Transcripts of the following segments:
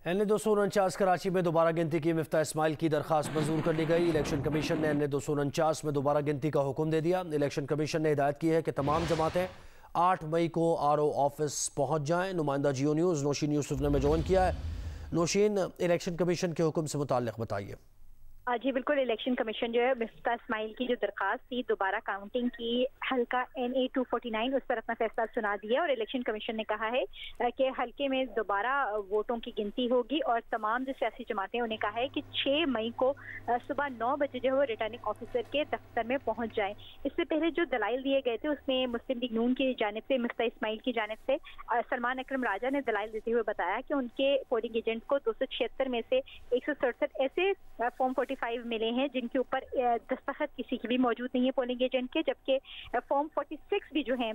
NA-249 Karachi में दोबारा गिनती की मिफ्ता इस्माइल की दरख्वास्त मंजूर कर ली गई। इलेक्शन कमीशन ने NA-249 में दोबारा गिनती का हुक्म दे दिया। इलेक्शन कमीशन ने हिदायत की है कि तमाम जमातें 8 मई को RO ऑफिस पहुँच जाएँ। नुमाइंदा जियो न्यूज़ नौशीन यूसुफ ने में ज्वाइन किया है। नौशीन, इलेक्शन कमीशन के हुक्म से मुताल्लिक़ बताइए। जी बिल्कुल, इलेक्शन कमीशन जो है मिफ्ता इस्माइल की जो दरखास्त थी दोबारा काउंटिंग की हल्का NA-249 उस पर अपना फैसला सुना दिया और इलेक्शन कमीशन ने कहा है कि हल्के में दोबारा वोटों की गिनती होगी और तमाम जो सियासी जमातें उन्हें कहा है कि 6 मई को सुबह 9 बजे जो है वो रिटर्निंग ऑफिसर के दफ्तर में पहुंच जाएं। इससे पहले जो दलाइल दिए गए थे उसमें मुस्लिम लीग नून की जानिब से मिफ्ता इस्माइल की जानिब से सलमान अकरम राजा ने दलाइल देते हुए बताया कि उनके पोलिंग एजेंट को 276 में से 167 ऐसे फॉर्म 45 मिले हैं जिनके ऊपर दस्तखत किसी की भी मौजूद नहीं है पोलिंग एजेंट के, जबकि फॉर्म 46 भी जो हैं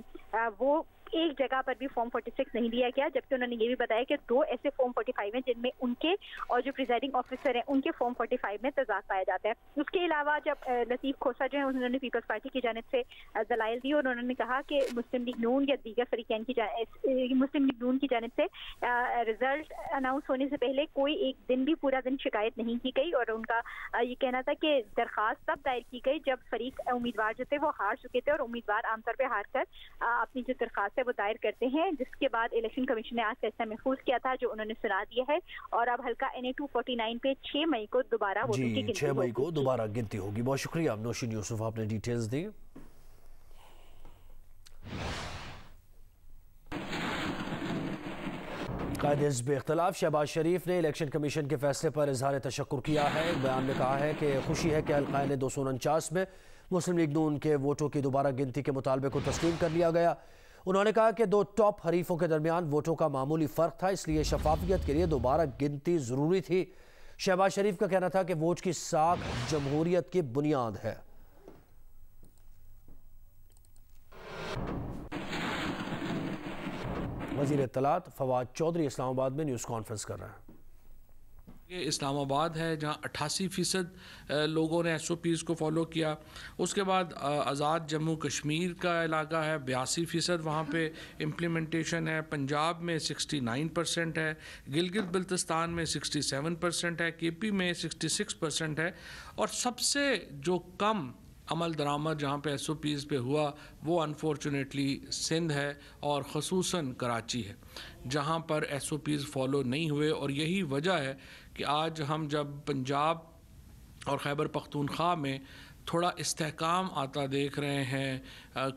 वो एक जगह पर भी फॉर्म 46 नहीं दिया गया। जबकि उन्होंने ये भी बताया कि 2 ऐसे फॉर्म 45 हैं जिनमें उनके और जो प्रिजाइडिंग ऑफिसर हैं उनके फॉर्म 45 में तजाद पाया जाता है। उसके अलावा जब लतीफ़ खोसा जो है उन्होंने पीपल्स पार्टी की जानिब से दलाइल दी और उन्होंने कहा कि मुस्लिम लीग नून या दीगर फरीकैन की मुस्लिम लीग नून की जानिब से रिजल्ट अनाउंस होने से पहले कोई एक दिन भी पूरा दिन शिकायत नहीं की गई और उनका ये कहना था कि दरखास्त तब दायर की गई जब फरीक उम्मीदवार जो थे वो हार चुके थे और उम्मीदवार आमतौर पर हार कर अपनी जो दरखास्त है वो दायर करते हैं, जिसके बाद इलेक्शन कमीशन ने आज फैसला महफूज किया था जो उन्होंने सुना दिया है और अब हल्का NA-249 पे 6 मई को दोबारा वोटों की गिनती 6 मई को दोबारा गिनती होगी। बहुत शुक्रिया नौशीन यूसुफ, आपने डिटेल्स दी। कायदे हिज़्ब इख्तिलाफ शहबाज शरीफ ने इलेक्शन कमीशन के फैसले पर इजहार तशक्कुर किया है। एक बयान में कहा है कि खुशी है कि हल्का NA-249 में मुस्लिम लीग नून के वोटों की दोबारा गिनती के मुतालबे को तस्लीम कर लिया गया। उन्होंने कहा कि 2 टॉप हरीफों के दरमियान वोटों का मामूली फ़र्क था, इसलिए शफाफियत के लिए दोबारा गिनती ज़रूरी थी। शहबाज शरीफ का कहना था कि वोट की साख जमहूरियत की बुनियाद है। वज़ीर इत्तलात फवाद चौधरी इस्लामाबाद में न्यूज़ कॉन्फ्रेंस कर रहे हैं। ये इस्लामाबाद है जहाँ 88% लोगों ने SOPs को फॉलो किया। उसके बाद आज़ाद जम्मू कश्मीर का इलाका है, 82% वहाँ पे इम्प्लीमेंटेशन है। पंजाब में 69% है, गिलगित बल्तिस्तान में 67% है, KP में 66% है और सबसे जो कम अमल दरामद जहाँ पे SOPs पे हुआ वो अनफॉर्चुनेटली सिंध है और ख़ुसूसन कराची है जहाँ पर SOPs फॉलो नहीं हुए। और यही वजह है कि आज हम जब पंजाब और खैबर पख्तूनख्वा में थोड़ा इस्तेहकाम आता देख रहे हैं,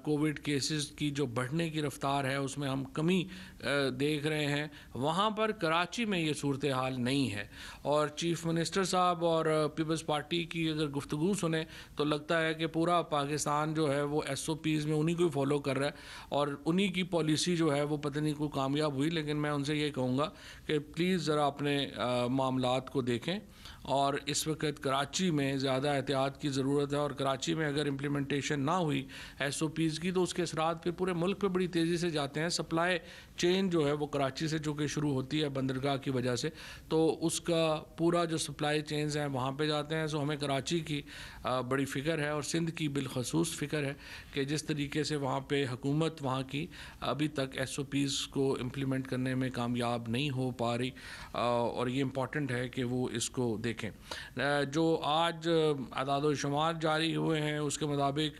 कोविड केसेस की जो बढ़ने की रफ़्तार है उसमें हम कमी देख रहे हैं, वहाँ पर कराची में ये सूरत हाल नहीं है। और चीफ़ मिनिस्टर साहब और पीपल्स पार्टी की अगर गुफ्तगू सुने तो लगता है कि पूरा पाकिस्तान जो है वो SOPs में उन्हीं को फॉलो कर रहा है और उन्हीं की पॉलिसी जो है वो पता नहीं कोई कामयाब हुई। लेकिन मैं उनसे ये कहूँगा कि प्लीज़ ज़रा अपने मामलात को देखें और इस वक्त कराची में ज़्यादा एहतियात की ज़रूरत है और कराची में अगर इम्प्लीमेंटेशन ना हुई SOPs की तो उसके असरात फिर पूरे मुल्क पे बड़ी तेज़ी से जाते हैं। सप्लाई चेन जो है वो कराची से चूँकि शुरू होती है बंदरगाह की वजह से, तो उसका पूरा जो सप्लाई चेन्स हैं वहाँ पे जाते हैं। सो हमें कराची की बड़ी फ़िक्र है और सिंध की बिलखसूस फ़िक्र है कि जिस तरीके से वहाँ पे हुकूमत वहाँ की अभी तक SOPs को इम्प्लीमेंट करने में कामयाब नहीं हो पा रही और ये इम्पॉर्टेंट है कि वो इसको देखें। जो आज अदाद-ओ-शुमार जारी हुए हैं उसके मुताबिक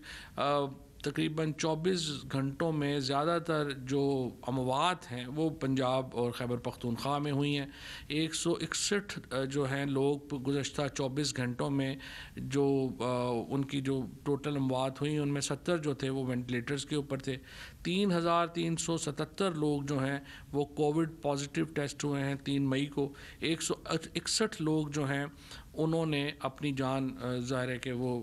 तकरीबन 24 घंटों में ज़्यादातर जो अमवात हैं वो पंजाब और खैबर पख्तूनख्वा में हुई हैं। 161 जो हैं लोग गुज़श्ता 24 घंटों में जो उनकी जो टोटल अमवात हुई उनमें 70 जो थे वो वेंटिलेटर्स के ऊपर थे। 3377 लोग जो हैं वो कोविड पॉजिटिव टेस्ट हुए हैं 3 मई को। 161 लोग जो हैं उन्होंने अपनी जान, ज़ाहिर है कि वो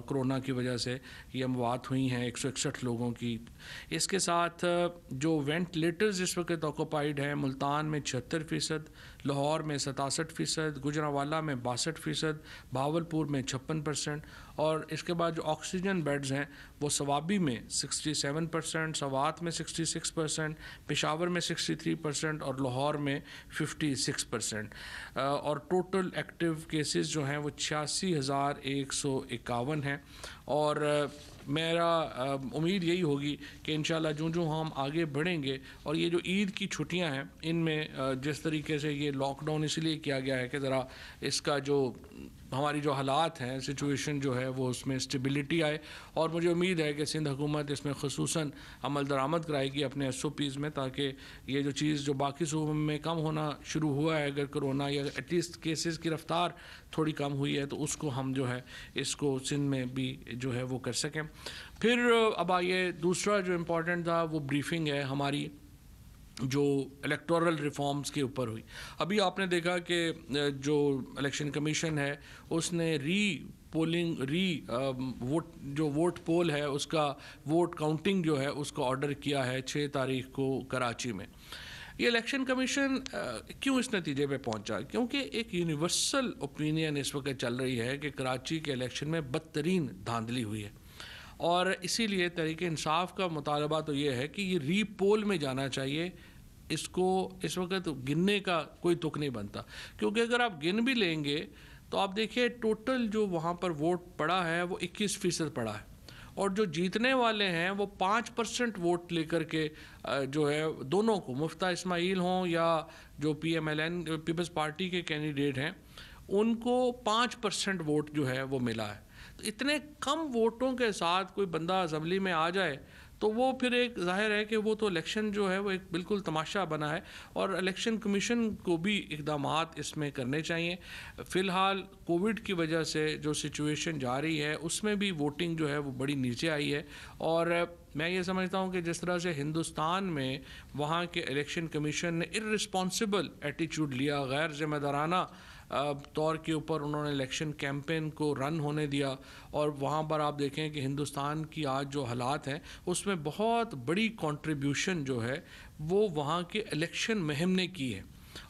कोरोना की वजह से ये अमवात हुई हैं 161 लोगों की। इसके साथ जो वेंटिलेटर्स इस वक्त ऑक्यूपाइड हैं, मुल्तान में 76%, लाहौर में 67%, गुजरांवाला में 62%, भावलपुर में 56% और इसके बाद जो ऑक्सीजन बेड्स हैं वो सवाबी में 67%, सवात में 66%, पेशावर में 63% और लाहौर में 56%। और टोटल एक्टिव केसेस जो हैं वो 86,151 हैं और मेरा उम्मीद यही होगी कि इंशाल्लाह जो हम आगे बढ़ेंगे और ये जो ईद की छुट्टियां हैं इनमें जिस तरीके से ये लॉकडाउन इसलिए किया गया है कि ज़रा इसका जो हमारी जो हालात हैं, सिचुएशन जो है वो उसमें स्टेबिलिटी आए, और मुझे उम्मीद है कि सिंध हुकूमत इसमें खसूसन अमल दरामद कराएगी अपने SOPs में, ताकि ये जो चीज़ जो बाकी सूबों में कम होना शुरू हुआ है, अगर कोरोना या एटलीस्ट केसेस की रफ्तार थोड़ी कम हुई है, तो उसको हम जो है इसको सिंध में भी जो है वो कर सकें। फिर अब आइए, दूसरा जो इम्पोर्टेंट था वो ब्रीफिंग है हमारी जो इलेक्टोरल रिफॉर्म्स के ऊपर हुई। अभी आपने देखा कि जो इलेक्शन कमीशन है उसने वोट पोल है उसका वोट काउंटिंग जो है उसका ऑर्डर किया है 6 तारीख को कराची में। ये इलेक्शन कमीशन क्यों इस नतीजे पे पहुंचा? क्योंकि एक यूनिवर्सल ओपिनियन इस वक्त चल रही है कि कराची के इलेक्शन में बदतरीन धांधली हुई है, और इसीलिए तहरीक इंसाफ का मुतालबा तो ये है कि ये रीपोल में जाना चाहिए। इसको इस वक्त गिनने का कोई तुक नहीं बनता, क्योंकि अगर आप गिन भी लेंगे तो आप देखिए टोटल जो वहाँ पर वोट पड़ा है वो 21% पड़ा है, और जो जीतने वाले हैं वो 5% वोट लेकर के जो है दोनों को, मुफ्ता इस्माइल हों या जो PMLN पीपल्स पार्टी के कैंडिडेट हैं उनको 5% वोट जो है वो मिला है। तो इतने कम वोटों के साथ कोई बंदा असम्बली में आ जाए तो वो फिर एक ज़ाहिर है कि वो तो इलेक्शन जो है वो एक बिल्कुल तमाशा बना है, और इलेक्शन कमीशन को भी इक़दामात इसमें करने चाहिए। फ़िलहाल कोविड की वजह से जो सिचुएशन जा रही है उसमें भी वोटिंग जो है वो बड़ी नीचे आई है, और मैं ये समझता हूँ कि जिस तरह से हिंदुस्तान में वहाँ के इलेक्शन कमीशन ने इर्रिस्पॉन्सिबल एटीट्यूड लिया, गैर ज़िम्मेदाराना तौर के ऊपर उन्होंने इलेक्शन कैंपेन को रन होने दिया, और वहाँ पर आप देखें कि हिंदुस्तान की आज जो हालात हैं उसमें बहुत बड़ी कंट्रीब्यूशन जो है वो वहाँ के इलेक्शन मुहिम ने की है,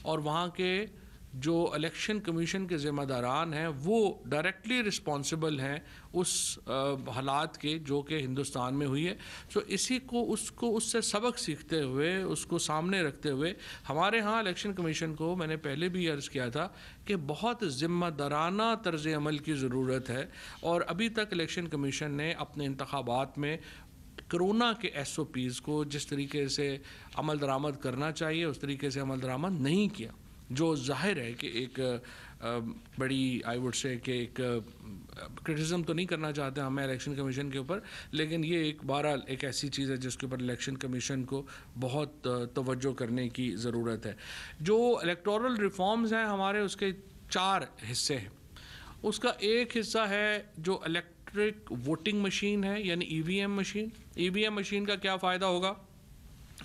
और वहाँ के जो इलेक्शन कमीशन के ज़िम्मेदारान हैं वो डायरेक्टली रिस्पॉन्सिबल हैं उस हालात के जो कि हिंदुस्तान में हुई है। सो इसी को उससे सबक सीखते हुए, उसको सामने रखते हुए हमारे यहाँ इलेक्शन कमीशन को, मैंने पहले भी अर्ज़ किया था कि बहुत ज़िम्मेदाराना तर्ज़ अमल की ज़रूरत है, और अभी तक इलेक्शन कमीशन ने अपने इंतखाबात में कोरोना के SOPs को जिस तरीके से अमल दरामद करना चाहिए उस तरीके से अमल दरामद नहीं किया, जो जाहिर है कि एक बड़ी आई वुड से कि एक क्रिटिसिज्म तो नहीं करना चाहते हमें इलेक्शन कमीशन के ऊपर, लेकिन ये एक बहरहाल एक ऐसी चीज़ है जिसके ऊपर इलेक्शन कमीशन को बहुत तवज्जो करने की ज़रूरत है। जो इलेक्टोरल रिफॉर्म्स हैं हमारे, उसके 4 हिस्से हैं। उसका एक हिस्सा है जो इलेक्ट्रिक वोटिंग मशीन है, यानी EVM मशीन। EVM मशीन का क्या फ़ायदा होगा?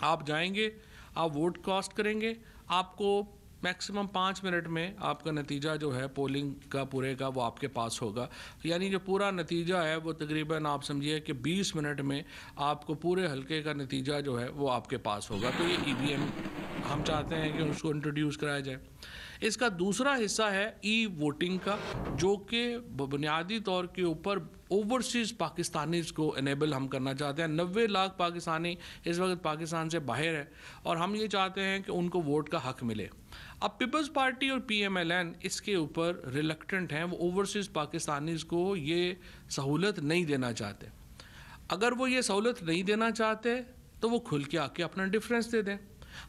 आप जाएंगे, आप वोट कास्ट करेंगे, आपको मैक्सिमम 5 मिनट में आपका नतीजा जो है पोलिंग का पूरे का वो आपके पास होगा, यानी जो पूरा नतीजा है वो तकरीबन आप समझिए कि 20 मिनट में आपको पूरे हलके का नतीजा जो है वो आपके पास होगा। तो ये EVM हम चाहते हैं कि उसको इंट्रोड्यूस कराया जाए। इसका दूसरा हिस्सा है वोटिंग का, जो कि बुनियादी तौर के ऊपर ओवरसीज़ पाकिस्तानीज़ को इनेबल हम करना चाहते हैं। 90 लाख पाकिस्तानी इस वक्त पाकिस्तान से बाहर है, और हम ये चाहते हैं कि उनको वोट का हक़ मिले। अब पीपल्स पार्टी और PMLN इसके ऊपर रिलक्टेंट हैं, वो ओवरसीज़ पाकिस्तानीज़ को ये सहूलत नहीं देना चाहते। अगर वो ये सहूलत नहीं देना चाहते तो वो खुल के आके अपना डिफरेंस दे दें।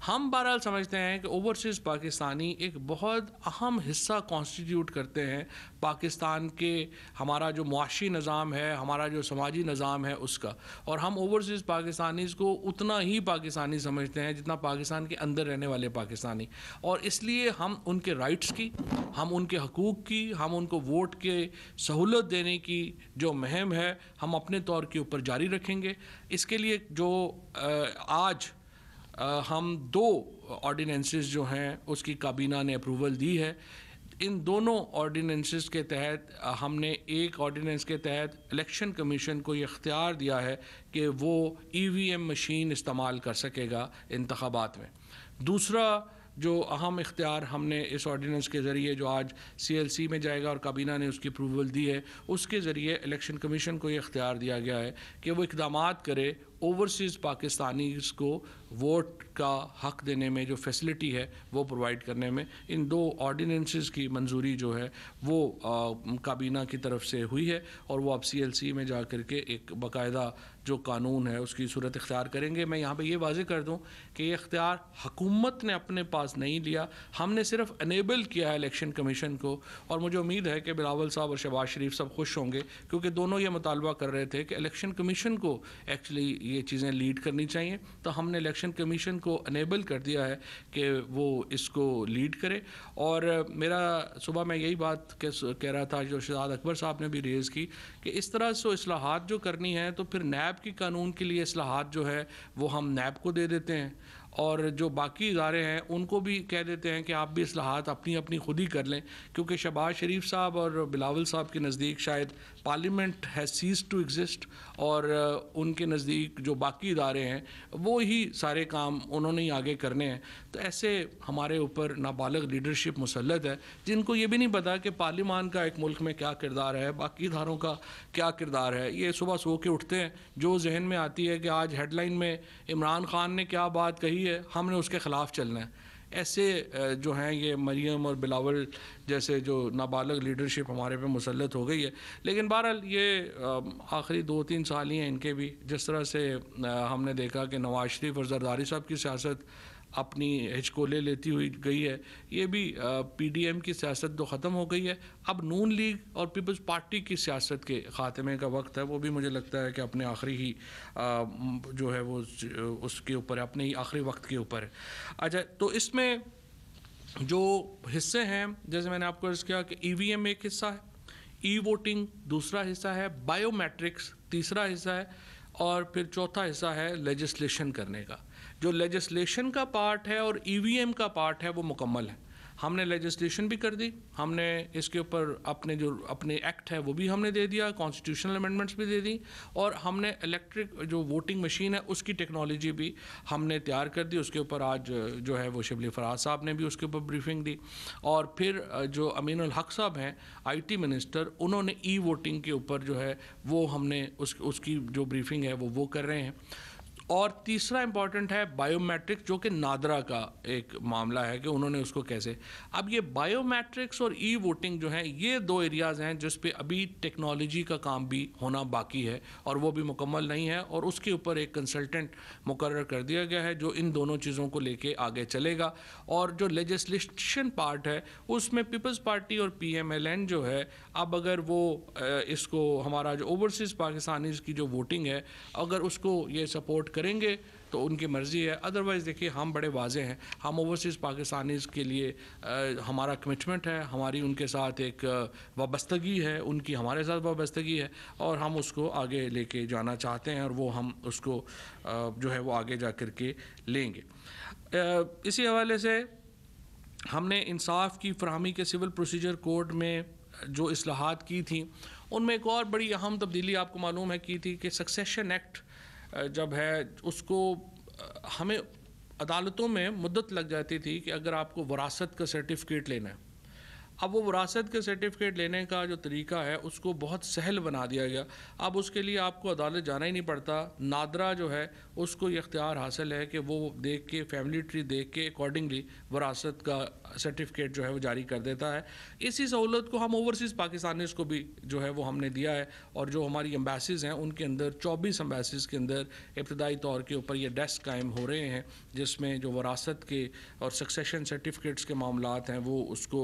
हम बहरहाल समझते हैं कि ओवरसीज़ पाकिस्तानी एक बहुत अहम हिस्सा कॉन्स्टिट्यूट करते हैं पाकिस्तान के, हमारा जो मुआशी निज़ाम है, हमारा जो समाजी निज़ाम है उसका, और हम ओवरसीज़ पाकिस्तानीज़ को उतना ही पाकिस्तानी समझते हैं जितना पाकिस्तान के अंदर रहने वाले पाकिस्तानी, और इसलिए हम उनके राइट्स की, हम उनके हकूक़ की, हम उनको वोट के सहूलत देने की जो मुहिम है हम अपने तौर के ऊपर जारी रखेंगे। इसके लिए जो आज हम 2 ऑर्डिनेंसेस जो हैं उसकी काबीना ने अप्रूवल दी है। इन दोनों ऑर्डिनेंसेस के तहत हमने एक ऑर्डिनेंस के तहत इलेक्शन कमीशन को ये इख्तियार दिया है कि वो EVM मशीन इस्तेमाल कर सकेगा इंतखाबात में। दूसरा जो अहम इख्तियार हमने इस ऑर्डिनेंस के ज़रिए जो आज CLC में जाएगा और काबीना ने उसकी अप्रूवल दी है, उसके ज़रिए इलेक्शन कमीशन को ये इख्तियार दिया गया है कि वो इक़दामात करे ओवरसीज़ पाकिस्तानीज़ को वोट का हक़ देने में जो फैसिलिटी है वो प्रोवाइड करने में इन 2 ऑर्डिनेंसेस की मंजूरी जो है वो काबीना की तरफ से हुई है और वो अब CLC में जा कर के एक बाकायदा जो कानून है उसकी सूरत इख्तियार करेंगे। मैं यहाँ पे ये वाज़ेह कर दूँ कि ये इख्तियार हुकूमत ने अपने पास नहीं लिया, हमने सिर्फ अनेबल किया है इलेक्शन कमीशन को। और मुझे उम्मीद है कि बिलावल साहब और शहबाज शरीफ सब खुश होंगे क्योंकि दोनों ये मुतालबा कर रहे थे कि इलेक्शन कमीशन को एक्चुअली ये चीज़ें लीड करनी चाहिए। तो हमने इलेक्शन कमीशन को अनेबल कर दिया है कि वो इसको लीड करे। और मेरा सुबह मैं यही बात कह रहा था जो शहजाद अकबर साहब ने भी रेज़ की कि इस तरह से इस्लाहात जो करनी है तो फिर नैब की कानून के लिए इस्लाहात जो है वो हम नैब को दे देते हैं और जो बाकी इदारे हैं उनको भी कह देते हैं कि आप भी इस्लाहात अपनी अपनी खुद ही कर लें, क्योंकि शहबाज शरीफ साहब और बिलावल साहब के नज़दीक शायद parliament has cease to exist और उनके नज़दीक जो बाकी इदारे हैं वो ही सारे काम उन्होंने ही आगे करने हैं। तो ऐसे हमारे ऊपर नाबालिग लीडरशिप मुसल्लत है जिनको ये भी नहीं पता कि पार्लियामान का एक मुल्क में क्या किरदार है, बाकी इदारों का क्या किरदार है। ये सुबह सो के उठते हैं, जो जहन में आती है कि आज हेडलाइन में इमरान खान ने क्या बात कही है हमने उसके ख़िलाफ़ चलना है। ऐसे जो हैं ये मरियम और बिलावल जैसे जो नाबालिग लीडरशिप हमारे पे मुसल्लत हो गई है। लेकिन बहरहाल ये आखिरी 2-3 साल ही हैं इनके भी। जिस तरह से हमने देखा कि नवाज शरीफ और जरदारी साहब की सियासत अपनी हिचकोले लेती हुई गई है, ये भी PDM की सियासत तो ख़त्म हो गई है। अब नून लीग और पीपल्स पार्टी की सियासत के ख़ात्मे का वक्त है, वो भी मुझे लगता है कि अपने आखिरी ही जो है वो उसके ऊपर है, अपने ही आखिरी वक्त के ऊपर है। अच्छा, तो इसमें जो हिस्से हैं जैसे मैंने आपको अर्ज़ किया कि EVM एक हिस्सा है, E-वोटिंग दूसरा हिस्सा है, बायोमेट्रिक्स तीसरा हिस्सा है और फिर चौथा हिस्सा है लेजिस्लेशन करने का। जो लेजिस्लेशन का पार्ट है और EVM का पार्ट है वो मुकम्मल है। हमने लेजिस्लेशन भी कर दी, हमने इसके ऊपर अपने एक्ट है वो भी हमने दे दिया, कॉन्स्टिट्यूशनल अमेंडमेंट्स भी दे दी और हमने इलेक्ट्रिक जो वोटिंग मशीन है उसकी टेक्नोलॉजी भी हमने तैयार कर दी। उसके ऊपर आज जो है वो शिबली फराज साहब ने भी उसके ऊपर ब्रीफिंग दी और फिर जो अमीनुल हक साहब हैं IT मिनिस्टर, उन्होंने E-वोटिंग के ऊपर जो है वो हमने उसकी जो ब्रीफिंग है वो कर रहे हैं। और तीसरा इम्पॉर्टेंट है बायोमेट्रिक्स, जो कि नादरा का एक मामला है कि उन्होंने उसको कैसे। अब ये बायोमेट्रिक्स और E-वोटिंग जो है ये 2 एरियाज़ हैं जिस पे अभी टेक्नोलॉजी का काम भी होना बाकी है और वो भी मुकम्मल नहीं है और उसके ऊपर एक कंसल्टेंट मुकर्रर कर दिया गया है जो इन दोनों चीज़ों को लेके आगे चलेगा। और जो लेजिस्लेशन पार्ट है उसमें पीपल्स पार्टी और PMLN जो है, अब अगर वो इसको हमारा जो ओवरसीज़ पाकिस्तानीज़ की जो वोटिंग है अगर उसको ये सपोर्ट करेंगे तो उनकी मर्ज़ी है। अदरवाइज़ देखिए हम बड़े वाजे हैं, हम ओवरसीज़ पाकिस्तानीज़ के लिए हमारा कमिटमेंट है, हमारी उनके साथ एक वाबस्तगी है, उनकी हमारे साथ वाबस्तगी है और हम उसको आगे लेके जाना चाहते हैं और वो हम उसको जो है वो आगे जा कर के लेंगे। इसी हवाले से हमने इंसाफ की फरहमी के सिविल प्रोसीजर कोड में जो इस्लाहात की थी उनमें एक और बड़ी अहम तब्दीली आपको मालूम है की थी कि सक्सेशन एक्ट जब है उसको हमें अदालतों में मुद्दत लग जाती थी कि अगर आपको वरासत का सर्टिफिकेट लेना है, अब वो वरासत के सर्टिफिकेट लेने का जो तरीका है उसको बहुत सहल बना दिया गया। अब उसके लिए आपको अदालत जाना ही नहीं पड़ता। नादरा जो है उसको ये इख्तियार हासिल है कि वो देख के फैमिली ट्री देख के अकॉर्डिंगली वरासत का सर्टिफिकेट जो है वो जारी कर देता है। इसी सहूलत को हम ओवरसीज़ पाकिस्तानीज़ को भी जो है वो हमने दिया है और जो हमारी एम्बेसीज़ हैं उनके अंदर 24 एम्बेसीज़ के अंदर इब्तदाई तौर के ऊपर ये डेस्क कायम हो रहे हैं जिसमें जो वरासत के और सक्सेशन सर्टिफिकेट्स के मामलात हैं वो उसको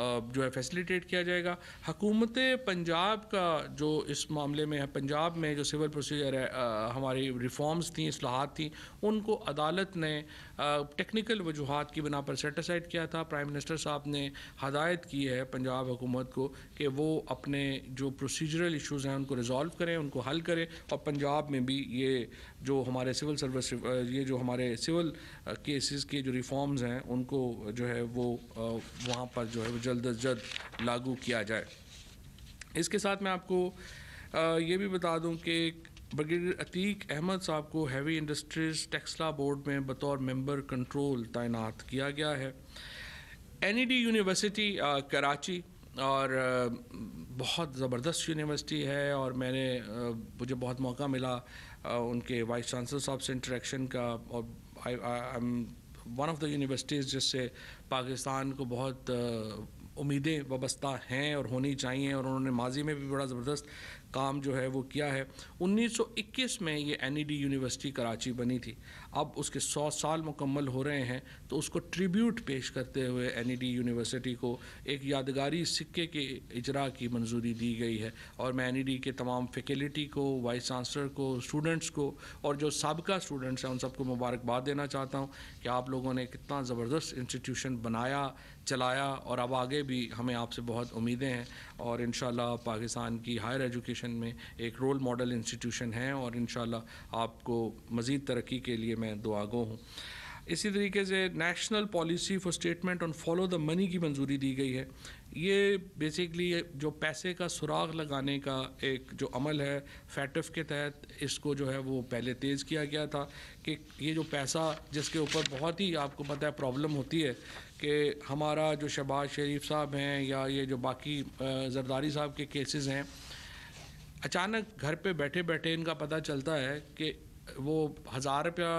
जो है फैसिलिटेट किया जाएगा। हुकूमत पंजाब का जो इस मामले में है, पंजाब में जो सिविल प्रोसीजर है हमारी रिफॉर्म्स थी, इस्लाहात थी, उनको अदालत ने टेक्निकल वजूहात की बिना पर सेट असाइड किया था। प्राइम मिनिस्टर साहब ने हदायत की है पंजाब हुकूमत को कि वो अपने जो प्रोसीजरल इशूज़ हैं उनको रिजॉल्व करें, उनको हल करें और पंजाब में भी ये जो हमारे सिविल सर्विस ये जो हमारे सिविल केसेस के जो रिफॉर्म्स हैं उनको जो है वो वहाँ पर जो है वो जल्द अज जल्द लागू किया जाए। इसके साथ मैं आपको ये भी बता दूं कि ब्रिगेडियर अतीक अहमद साहब को हैवी इंडस्ट्रीज़ टेक्सला बोर्ड में बतौर मेंबर कंट्रोल तैनात किया गया है। NED यूनिवर्सिटी कराची और बहुत ज़बरदस्त यूनिवर्सिटी है और मुझे बहुत मौका मिला उनके वाइस चांसलर साहब से इंटरेक्शन का, और I am one of the universities जिससे पाकिस्तान को बहुत उम्मीदें वाबस्ता हैं और होनी चाहिए, और उन्होंने माजी में भी बड़ा ज़बरदस्त काम जो है वो किया है। 1921 में ये NED यूनिवर्सिटी कराची बनी थी, अब उसके 100 साल मुकम्मल हो रहे हैं, तो उसको ट्रिब्यूट पेश करते हुए NED यूनिवर्सिटी को एक यादगारी सिक्के के इजरा की मंजूरी दी गई है। और मैं NED के तमाम फैकल्टी को, वाइस चांसलर को, स्टूडेंट्स को और जो साबिका स्टूडेंट्स हैं उन सबको मुबारकबाद देना चाहता हूँ कि आप लोगों ने कितना ज़बरदस्त इंस्टीट्यूशन बनाया, चलाया, और अब आगे भी हमें आपसे बहुत उम्मीदें हैं, और इंशाल्लाह पाकिस्तान की हायर एजुकेशन में एक रोल मॉडल इंस्टीट्यूशन है, और इंशाल्लाह आपको मज़ीद तरक्की के लिए मैं दुआगो हूँ। इसी तरीके से national policy for statement on follow the money की मंजूरी दी गई है। ये बेसिकली जो पैसे का सुराग लगाने का एक जो अमल है फैटफ के तहत, इसको जो है वो पहले तेज़ किया गया था कि ये जो पैसा जिसके ऊपर बहुत ही आपको पता है प्रॉब्लम होती है कि हमारा जो शहबाज शरीफ साहब हैं या ये जो बाकी जरदारी साहब के केसेस हैं, अचानक घर पे बैठे बैठे इनका पता चलता है कि वो 1000 रुपया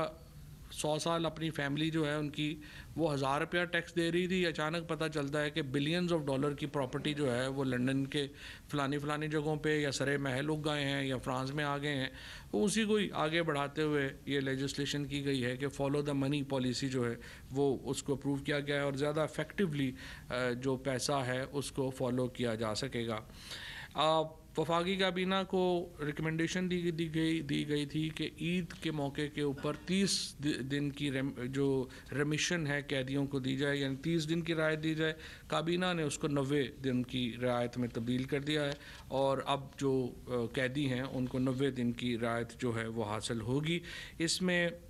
100 साल अपनी फैमिली जो है उनकी वो 1000 रुपया टैक्स दे रही थी। अचानक पता चलता है कि बिलियंस ऑफ डॉलर की प्रॉपर्टी जो है वो लंदन के फ़लानी जगहों पे या सरे महल उग गए हैं या फ्रांस में आ गए हैं। तो उसी को ही आगे बढ़ाते हुए ये लेजिस्लेशन की गई है कि फॉलो द मनी पॉलिसी जो है वो उसको अप्रूव किया गया है, और ज़्यादा इफेक्टिवली जो पैसा है उसको फॉलो किया जा सकेगा। वफाकी काबीना को रिकमेंडेशन दी गई थी कि ईद के मौके के ऊपर 30 दिन की जो रेमिशन है कैदियों को दी जाए, यानी 30 दिन की रियायत दी जाए। काबीना ने उसको 90 दिन की रियायत में तब्दील कर दिया है, और अब जो कैदी हैं उनको 90 दिन की रियायत जो है वो हासिल होगी। इसमें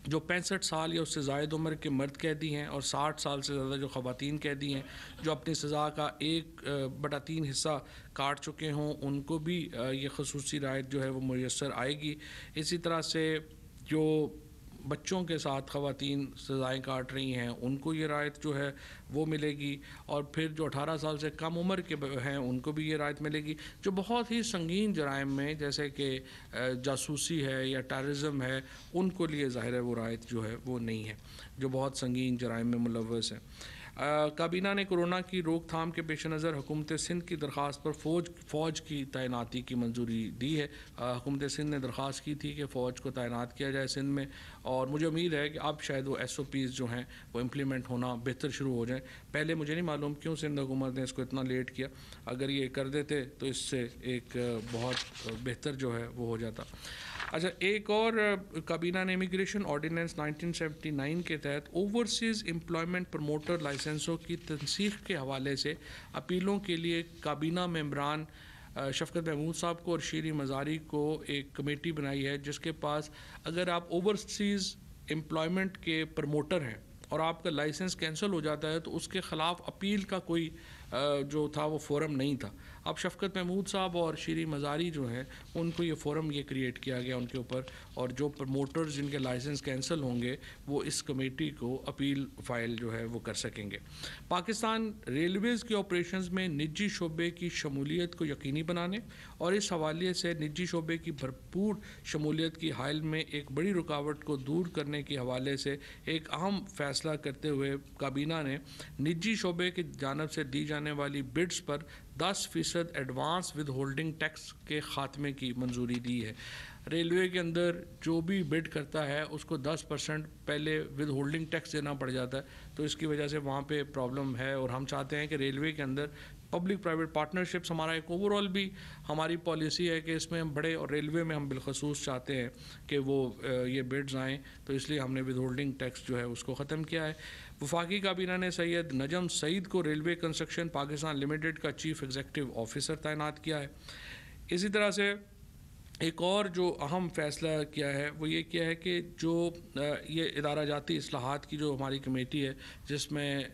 जो 65 साल या उससे ज़ायद उम्र के मर्द कैदी हैं और 60 साल से ज़्यादा जो ख़वातीन कैदी हैं जो अपनी सज़ा का 1/3 हिस्सा काट चुके हों, उनको भी ये ख़ुसूसी रियायत जो है वो मुयस्सर आएगी। इसी तरह से जो बच्चों के साथ ख़वातीन सज़ाएँ काट रही हैं उनको ये रियायत जो है वो मिलेगी, और फिर जो 18 साल से कम उम्र के हैं उनको भी ये रियायत मिलेगी। जो बहुत ही संगीन जराइम में जैसे कि जासूसी है या टेररिज्म है, उनको लिए ज़ाहिर है वो रियायत जो है वो नहीं है, जो बहुत संगीन जराइम में मुलव्वस है। काबीना ने कोरोना की रोकथाम के पेश नज़र हुकूमत सिंध की दरख्वास्त पर फ़ौज की तैनाती की मंजूरी दी है। हुकूमत सिंध ने दरख्वास्त की थी कि फ़ौज को तैनात किया जाए सिंध में, और मुझे उम्मीद है कि अब शायद वो SOPs जो हैं वो इम्प्लीमेंट होना बेहतर शुरू हो जाए। पहले मुझे नहीं मालूम क्यों सिंध हुकूमत ने इसको इतना लेट किया, अगर ये कर देते तो इससे एक बहुत बेहतर जो है वो हो जाता। अच्छा, एक और काबीना ने इमिग्रेशन ऑर्डिनेंस 1979 के तहत ओवरसीज़ एम्प्लॉयमेंट प्रमोटर लाइसेंसों की तनसीख के हवाले से अपीलों के लिए काबीना मेंबरान शफ़क़त महमूद साहब को और शीरी मज़ारी को एक कमेटी बनाई है, जिसके पास अगर आप ओवरसीज़ एम्प्लॉयमेंट के प्रमोटर हैं और आपका लाइसेंस कैंसिल हो जाता है तो उसके ख़िलाफ़ अपील का कोई जो था वो फ़ोरम नहीं था। अब शफ़क़त महमूद साहब और शीरी मज़ारी जो हैं उनको ये फ़ोरम ये क्रिएट किया गया उनके ऊपर, और जो प्रमोटर्स जिनके लाइसेंस कैंसिल होंगे वो इस कमेटी को अपील फ़ाइल जो है वो कर सकेंगे। पाकिस्तान रेलवेज़ के ऑपरेशंस में निजी शोबे की शमूलियत को यकीनी बनाने और इस हवाले से निजी शोबे की भरपूर शमूलियत की हाल में एक बड़ी रुकावट को दूर करने के हवाले से एक अहम फ़ैसला करते हुए काबीना ने निजी शोबे की जानब से दी जाने वाली बिड्स पर 10% एडवांस विद होल्डिंग टैक्स के ख़ात्मे की मंजूरी दी है। रेलवे के अंदर जो भी बिड करता है उसको 10% पहले विद होल्डिंग टैक्स देना पड़ जाता है, तो इसकी वजह से वहाँ पे प्रॉब्लम है। और हम चाहते हैं कि रेलवे के अंदर पब्लिक प्राइवेट पार्टनरशिप्स, हमारा एक ओवरऑल भी हमारी पॉलिसी है कि इसमें हम बड़े, और रेलवे में हम बिलखसूस चाहते हैं कि वो ये बिड्स आएँ, तो इसलिए हमने विद होल्डिंग टैक्स जो है उसको ख़त्म किया है। वफाकी काबीना ने सैयद नजम सईद को रेलवे कंस्ट्रक्शन पाकिस्तान लिमिटेड का चीफ एग्जीक्यूटिव ऑफिसर तैनात किया है। इसी तरह से एक और जो अहम फ़ैसला किया है वो ये किया है कि जो ये इदारा जाती इस्लाहात की जो हमारी कमेटी है, जिसमें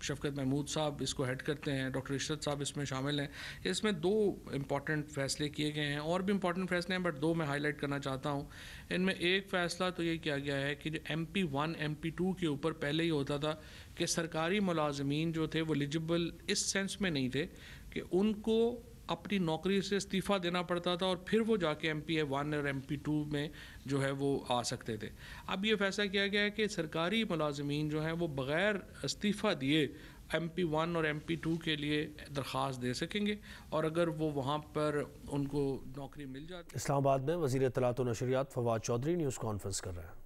शफ़क़त महमूद साहब इसको हेड करते हैं, डॉक्टर इशरत साहब इसमें शामिल हैं, इसमें दो इम्पॉर्टेंट फ़ैसले किए गए हैं। और भी इम्पॉर्टेंट फ़ैसले हैं, बट दो मैं हाईलाइट करना चाहता हूँ। इनमें एक फ़ैसला तो ये किया गया है कि जो MP1 MP2 के ऊपर पहले ही होता था कि सरकारी मुलाजमीन जो थे वो एलिजिबल इस सेंस में नहीं थे कि उनको अपनी नौकरी से इस्तीफ़ा देना पड़ता था और फिर वो जाके MP1 और MP2 में जो है वो आ सकते थे। अब ये फैसला किया गया है कि सरकारी मुलाजमीन जो हैं वो बग़ैर इस्तीफ़ा दिए MP1 और MP2 के लिए दरख्वास्त दे सकेंगे, और अगर वो वहाँ पर उनको नौकरी मिल जाती। इस्लामाबाद में वज़ीर इत्तलात व नशरियात फवाद चौधरी न्यूज़ कॉन्फ्रेंस कर रहे हैं।